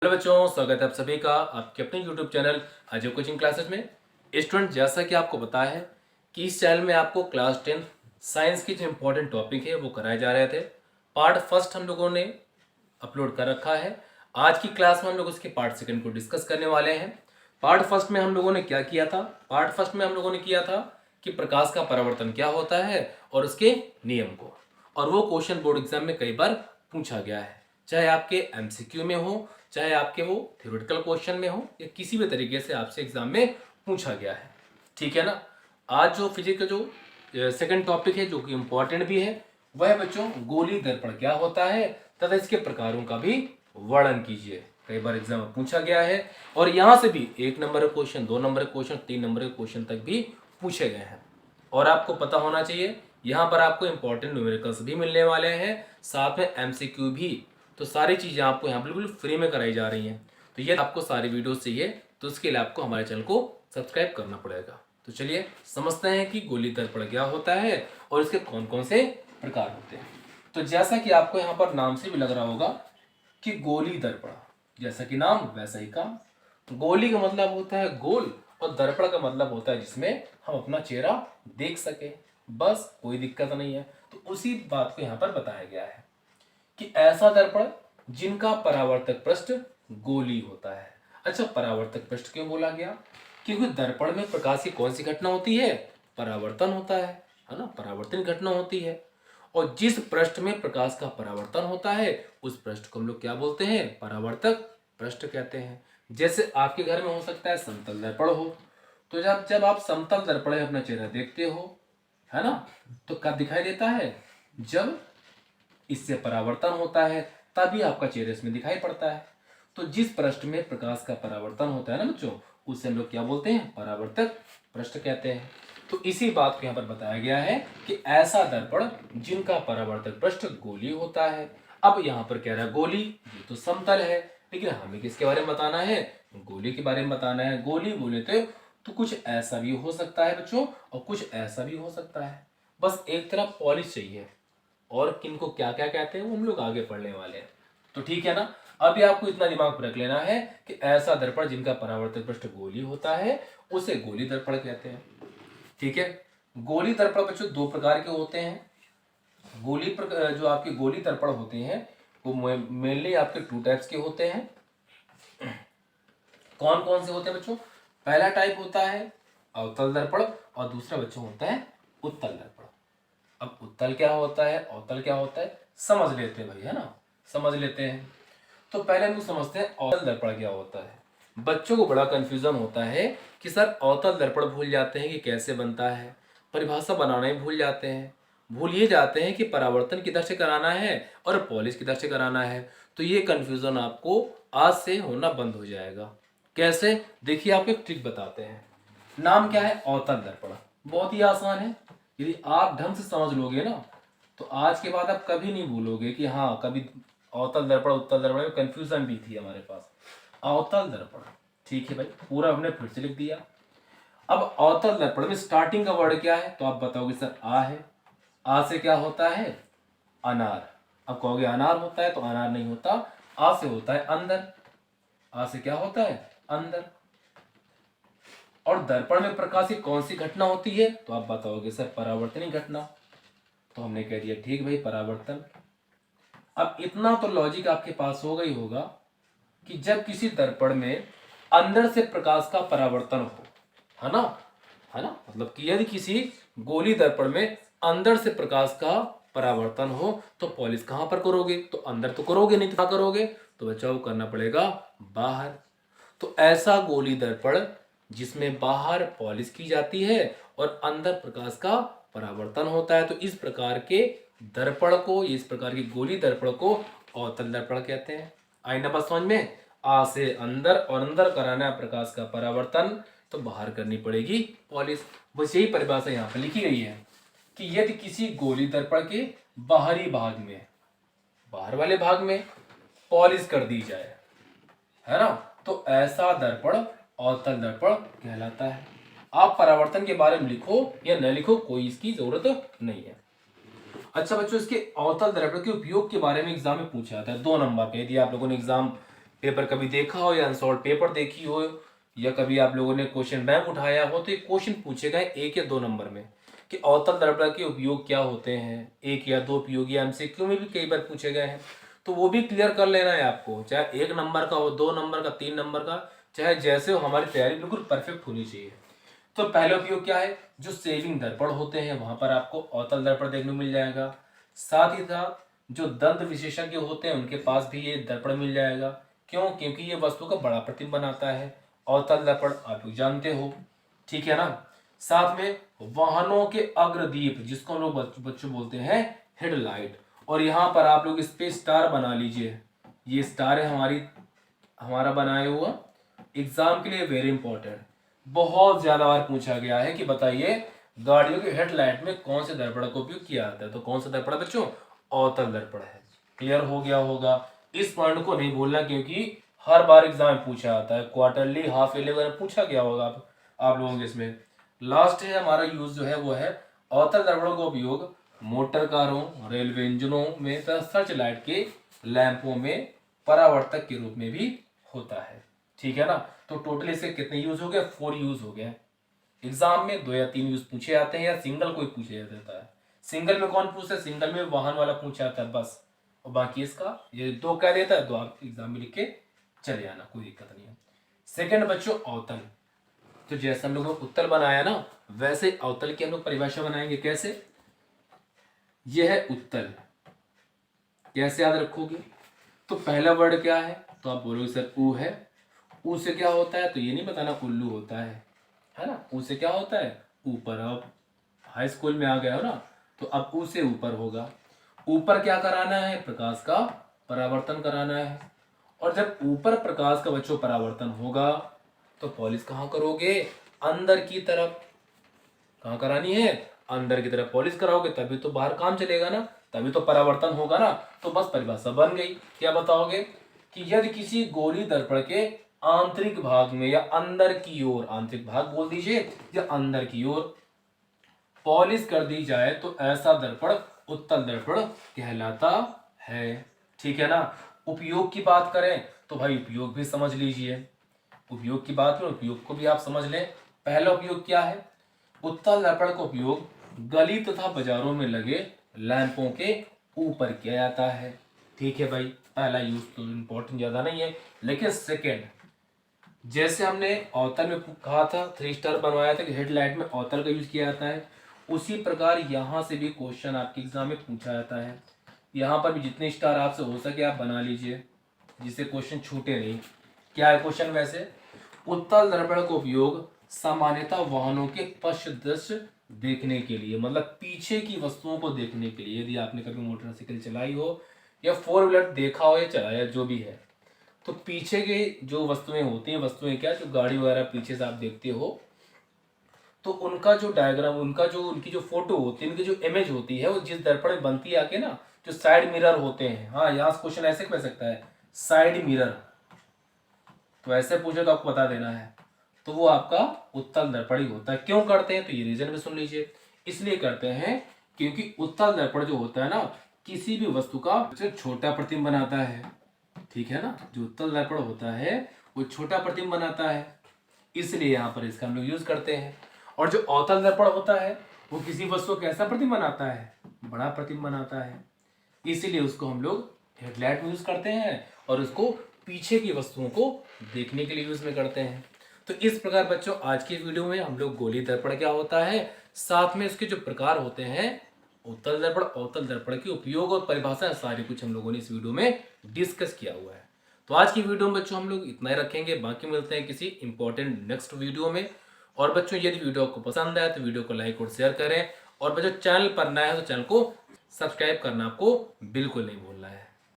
Hello बच्चों, स्वागत है आप सभी का आपके अपने YouTube channel Ajay coaching classes में। स्टूडेंट, जैसा कि आपको पता है कि इस चैनल में आपको क्लास 10 साइंस की जो इम्पोर्टेंट टॉपिक है वो कराए जा रहे थे। पार्ट फर्स्ट हम लोगों ने अपलोड कर रखा है। आज की क्लास में हम लोग उसके पार्ट सेकंड को डिस्कस करने वाले हैं। पार्ट फर्स्ट में हम लोगों ने क्या किया था? पार्ट फर्स्ट में हम लोगों ने किया था कि प्रकाश का परावर्तन क्या होता है और उसके नियम को, और वो क्वेश्चन बोर्ड एग्जाम में कई बार पूछा गया है, चाहे आपके एमसीक्यू में हो, चाहे आपके वो थ्योरेटिकल क्वेश्चन में हो, या किसी भी तरीके से आपसे एग्जाम में पूछा गया है। ठीक है ना। आज जो फिजिक्स का जो सेकंड टॉपिक है, जो कि इम्पोर्टेंट भी है, वह है बच्चों गोली दर्पण क्या होता है तथा इसके प्रकारों का भी वर्णन कीजिए। कई बार एग्जाम में पूछा गया है और यहाँ से भी 1 नंबर का क्वेश्चन, 2 नंबर का क्वेश्चन, 3 नंबर के क्वेश्चन तक भी पूछे गए हैं। और आपको पता होना चाहिए यहाँ पर आपको इंपॉर्टेंट न्यूमेरिकल्स भी मिलने वाले हैं, साथ में एमसीक्यू भी। तो सारी चीज़ें आपको यहाँ बिल्कुल फ्री में कराई जा रही हैं। तो ये आपको सारी वीडियोस चाहिए तो उसके लिए आपको हमारे चैनल को सब्सक्राइब करना पड़ेगा। तो चलिए समझते हैं कि गोली दर्पण क्या होता है और इसके कौन कौन से प्रकार होते हैं। तो जैसा कि आपको यहाँ पर नाम से भी लग रहा होगा कि गोली दर्पण, जैसा कि नाम वैसा ही काम। गोली का मतलब होता है गोल और दर्पण का मतलब होता है जिसमें हम अपना चेहरा देख सके, बस कोई दिक्कत नहीं है। तो उसी बात को यहाँ पर बताया गया है कि ऐसा दर्पण जिनका परावर्तक पृष्ठ गोली होता है। अच्छा, परावर्तक पृष्ठ क्यों बोला गया? क्योंकि दर्पण में प्रकाश की कौन सी घटना होती है? परावर्तन होता है ना, परावर्तन घटना होती है। और जिस पृष्ठ में प्रकाश का परावर्तन होता है उस पृष्ठ को हम लोग क्या बोलते हैं? परावर्तक पृष्ठ कहते हैं। जैसे आपके घर में हो सकता है समतल दर्पण हो, तो जब जब आप समतल दर्पण में अपना चेहरा देखते हो, है ना, तो कब दिखाई देता है? जब इससे परावर्तन होता है तभी आपका चेहरा इसमें दिखाई पड़ता है। तो जिस पृष्ठ में प्रकाश का परावर्तन होता है ना बच्चों, उसे हम लोग क्या बोलते हैं? परावर्तक पृष्ठ कहते हैं। तो इसी बात को यहाँ पर बताया गया है कि ऐसा दर्पण जिनका परावर्तक पृष्ठ गोली होता है। अब यहाँ पर कह रहा है गोली, ये तो समतल है, लेकिन हमें किसके बारे में बताना है? गोली के बारे में बताना है। गोली बोले तो कुछ ऐसा भी हो सकता है बच्चों और कुछ ऐसा भी हो सकता है। बस एक तरफ पॉलिश चाहिए, और किनको क्या क्या कहते हैं वो हम लोग आगे पढ़ने वाले हैं। तो ठीक है ना। अभी आपको इतना दिमाग पर रख लेना है कि ऐसा दर्पण जिनका परावर्तक पृष्ठ गोली होता है उसे गोली दर्पण कहते हैं। ठीक है। गोली दर्पण बच्चों 2 प्रकार के होते हैं। जो आपके गोली दर्पण होते हैं वो मेनली आपके 2 टाइप्स के होते हैं। कौन कौन से होते हैं बच्चों? पहला टाइप होता है अवतल दर्पण और दूसरा बच्चों होता है उत्तल दर्पण। अब उत्तल क्या होता है, अवतल क्या होता है, समझ लेते हैं भाई, है ना, समझ लेते हैं। तो पहले हम लोग समझते हैं अवतल दर्पण क्या होता है। बच्चों को बड़ा कंफ्यूजन होता है कि सर अवतल दर्पण भूल जाते हैं कि कैसे बनता है, परिभाषा बनाना ही भूल जाते हैं, भूल ये जाते हैं कि परावर्तन किधर से कराना है और पॉलिश किधर से कराना है। तो ये कंफ्यूजन आपको आज से होना बंद हो जाएगा। कैसे? देखिए आपको एक ट्रिक बताते हैं। नाम क्या है? अवतल दर्पण। बहुत ही आसान है। यदि आप ढंग से समझ लोगे ना तो आज के बाद आप कभी नहीं भूलोगे कि हाँ कभी अवतल दर्पण उत्तल दर्पण में कंफ्यूजन भी थी हमारे पास। अवतल दर्पण, ठीक है भाई, पूरा हमने फिर से लिख दिया। अब अवतल दर्पण में स्टार्टिंग का वर्ड क्या है? तो आप बताओगे सर आ है। आ से क्या होता है? अनार। अब कहोगे अनार होता है, तो अनार नहीं होता, आ से होता है अंदर। आ से क्या होता है? अंदर। और दर्पण में प्रकाश की कौन सी घटना होती है? तो आप बताओगे सर परावर्तनीय घटना। तो हमने कह दिया ठीक भाई, परावर्तन। अब इतना तो लॉजिक आपके पास होगा ही होगा कि जब किसी दर्पण में अंदर से प्रकाश का परावर्तन हो, है ना, है ना, मतलब कि यदि किसी गोली दर्पण में अंदर से प्रकाश का परावर्तन हो तो पॉलिश कहां पर करोगे? तो अंदर तो करोगे नहीं, तो क्या करोगे? तो बच्चा वो करना पड़ेगा बाहर। तो ऐसा गोली दर्पण जिसमें बाहर पॉलिश की जाती है और अंदर प्रकाश का परावर्तन होता है, तो इस प्रकार के दर्पण को, इस प्रकार की गोली दर्पण को अवतल दर्पण कहते हैं। आई ना बात समझ में? आ से अंदर और अंदर कराना है प्रकाश का परावर्तन, तो बाहर करनी पड़ेगी पॉलिश। बस यही परिभाषा यहाँ पर लिखी गई है कि यदि किसी गोली दर्पण के बाहरी भाग में, बाहर वाले भाग में पॉलिश कर दी जाए, है ना, तो ऐसा दर्पण अवतल दर्पण कहलाता है। आप परावर्तन के बारे में लिखो या न लिखो, कोई इसकी जरूरत नहीं है। अच्छा बच्चों, इसके अवतल दर्पण के उपयोग के बारे में एग्जाम में पूछा जाता है 2 नंबर पे। यदि आप लोगों ने एग्जाम पेपर कभी देखा हो या अनसॉल्व पेपर देखी हो या कभी आप लोगों ने क्वेश्चन बैंक उठाया हो तो ये क्वेश्चन पूछे गए 1 या 2 नंबर में कि अवतल दर्पण के उपयोग क्या होते हैं। 1 या 2 उपयोगी एमसीक्यू में भी कई बार पूछे गए हैं, तो वो भी क्लियर कर लेना है आपको, चाहे 1 नंबर का हो, 2 नंबर का, 3 नंबर का, चाहे जैसे हो, हमारी तैयारी बिल्कुल परफेक्ट होनी चाहिए। तो पहला उपयोग क्या है, जो सेविंग दर्पण होते हैं वहां पर आपको अवतल दर्पण देखने को मिल जाएगा। साथ ही साथ जो दंत विशेषज्ञ होते हैं उनके पास भी ये दर्पण मिल जाएगा। क्यों? क्योंकि ये वस्तु का बड़ा प्रतिबिंब बनाता है। अवतल दर्पण आप लोग जानते हो, ठीक है ना। साथ में वाहनों के अग्रदीप, जिसको हम लोग बच्चों बोलते हैं हेडलाइट, और यहाँ पर आप लोग इस पे स्टार बना लीजिए। ये स्टार है हमारा बनाया हुआ, एग्जाम के लिए वेरी इंपॉर्टेंट, बहुत ज्यादा बार पूछा गया है कि बताइए गाड़ियों के हेडलाइट में कौन से दर्पण का उपयोग किया जाता है। तो कौन सा दर्पण बच्चों? अवतल दर्पण है। क्लियर हो गया होगा। इस पॉइंट को नहीं भूलना क्योंकि हर बार एग्जाम में पूछा जाता है, क्वार्टरली, हाफ ईयरली वगैरह पूछा गया होगा आप लोगों के इसमें। लास्ट है हमारा यूज जो है वो है अवतल दर्पणों का उपयोग मोटर कारों, रेलवे इंजनों में तथा सर्च लाइट के लैंपों में परावर्तक के रूप में भी होता है, ठीक है ना। तो टोटल इसके कितने यूज हो गए? 4 यूज हो गए। एग्जाम में 2 या 3 यूज पूछे जाते हैं या सिंगल कोई पूछे जाता है। सिंगल में कौन पूछता है? सिंगल में वाहन वाला पूछा जाता है बस, और बाकी इसका ये 2 कह देता है, 2 आप एग्जाम में लिख के चले आना, कोई दिक्कत नहीं है। सेकंड बच्चों अवतल, तो जैसे हम लोगों ने उत्तल बनाया ना वैसे अवतल की हम लोग परिभाषा बनाएंगे। कैसे? यह है उत्तल। कैसे याद रखोगे? तो पहला वर्ड क्या है? तो आप बोलोगे सर ऊ है। ऊ से क्या होता है? तो ये नहीं बताना उल्लू होता है ना। ऊ से क्या होता है? ऊपर। अब हाई स्कूल में आ गया हो ना, तो अब ऊ से ऊपर होगा। ऊपर क्या कराना है? प्रकाश का परावर्तन कराना है। और जब ऊपर प्रकाश का बच्चों परावर्तन होगा तो पॉलिश कहाँ करोगे? अंदर की तरफ। कहाँ करानी है? अंदर की तरफ पॉलिश कराओगे, तभी तो बाहर काम चलेगा ना, तभी तो परावर्तन होगा ना। तो बस परिभाषा बन गई। क्या बताओगे कि यदि किसी गोली दर्पण के आंतरिक भाग में या अंदर की ओर, आंतरिक भाग बोल दीजिए या अंदर की ओर पॉलिश कर दी जाए तो ऐसा दर्पण उत्तल दर्पण कहलाता है, ठीक है ना। उपयोग की बात करें तो भाई उपयोग भी समझ लीजिए। उपयोग की बात करें, उपयोग को भी आप समझ लें। पहला उपयोग क्या है? उत्तल दर्पण का उपयोग गली तथा बाजारों में लगे लैंपों के ऊपर किया जाता है, ठीक है भाई। पहला यूज तो इंपॉर्टेंट ज्यादा नहीं है, लेकिन सेकेंड, जैसे हमने अवतल में कहा था 3 स्टार बनवाया था कि हेडलाइट में अवतल का यूज किया जाता है, उसी प्रकार यहाँ से भी क्वेश्चन आपके एग्जाम में पूछा जाता है। यहाँ पर भी जितने स्टार आपसे हो सके आप बना लीजिए, जिससे क्वेश्चन छूटे नहीं। क्या है क्वेश्चन? वैसे उत्तल दर्पण का उपयोग सामान्यतः वाहनों के पश्च दृश्य देखने के लिए, मतलब पीछे की वस्तुओं को देखने के लिए, यदि आपने कभी मोटरसाइकिल चलाई हो या 4 व्हीलर देखा हो या चलाया जो भी है, तो पीछे के जो वस्तुएं होती हैं, वस्तुएं क्या, जो गाड़ी वगैरह पीछे से आप देखते हो, तो उनका जो डायग्राम, उनकी जो फोटो होती है, उनकी जो इमेज होती है, वो जिस दर्पण में बनती है आके ना, जो साइड मिरर होते हैं, हाँ यहाँ क्वेश्चन ऐसे कह सकता है साइड मिरर, तो ऐसे पूछे तो आपको बता देना है, तो वो आपका उत्तल दर्पण ही होता है। क्यों करते हैं? तो ये रीजन भी सुन लीजिए। इसलिए करते हैं क्योंकि उत्तल दर्पण जो होता है ना, किसी भी वस्तु का जो छोटा प्रतिबिंब बनाता है, ठीक है ना। जो उत्तल दर्पण होता है वो छोटा प्रतिबिंब बनाता है, इसलिए यहाँ पर इसका हम लोग यूज करते हैं। और जो अवतल दर्पण होता है वो किसी वस्तु का कैसा प्रतिबिंब बनाता है? बड़ा प्रतिबिंब बनाता है, इसीलिए उसको हम लोग हेडलाइट में यूज करते हैं और उसको पीछे की वस्तुओं को देखने के लिए यूज में करते हैं। तो इस प्रकार बच्चों आज की वीडियो में हम लोग गोली दर्पण क्या होता है, साथ में उसके जो प्रकार होते हैं, उत्तल दर्पण, अवतल दर्पण के उपयोग और परिभाषा, सारी कुछ हम लोगों ने इस वीडियो में डिस्कस किया हुआ है। तो आज की वीडियो में बच्चों हम लोग इतना ही रखेंगे, बाकी मिलते हैं किसी इंपॉर्टेंट नेक्स्ट वीडियो में। और बच्चों यदि वीडियो आपको पसंद आए तो वीडियो को लाइक और शेयर करें, और बच्चों चैनल पर नया है तो चैनल को सब्सक्राइब करना आपको बिल्कुल नहीं भूलना है।